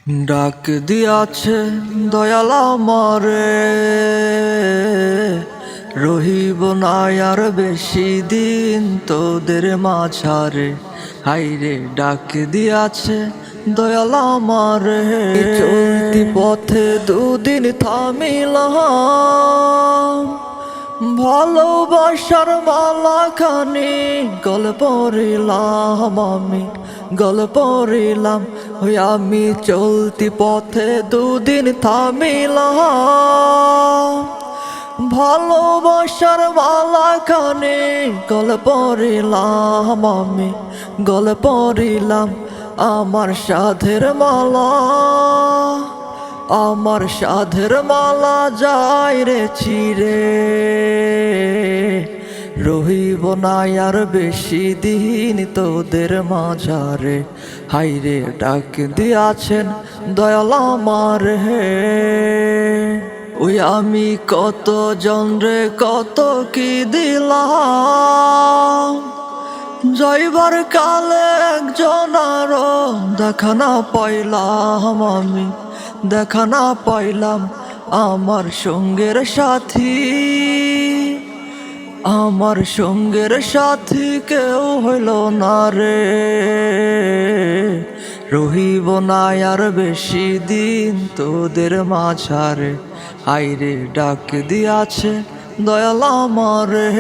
ডাক দিয়াছে দয়াল আমারে, রহিব না আর বেশি দিন তোদের মাঝারে। হাইরে ডাক দিয়াছে দয়াল আমারে, চলতি পথে দুদিন থামিলাম, ভালোবাসার মালাখানি গল্প পড়িলাম আমি, গল্প পড়িলাম। ওই আমি চলতি পথে দুদিন থামিলাম, ভালোবাসার মালাখানি গল্প পড়িলাম আমি, গল্প পড়িলাম। আমার সাধের মালা, আমার সাধের মালা যায় রে চিরে, রহিব না আর বেশি দিন তোদের মাঝারে। হাইরে ডাক দিয়াছেন দয়াল আমারে, ওই আমি কত জনরে কত কি দিলাম, যাইবার কালে একজন আরো দেখা না পাইলাম আমি, দেখা না পাইলাম। আমার সঙ্গের সাথী, আমার সঙ্গের সাথী কেউ হইল না রে, রহিব না আর বেশি দিন তোদের মাঝারে। হাইরে ডাক দিয়াছে দয়াল আমারে।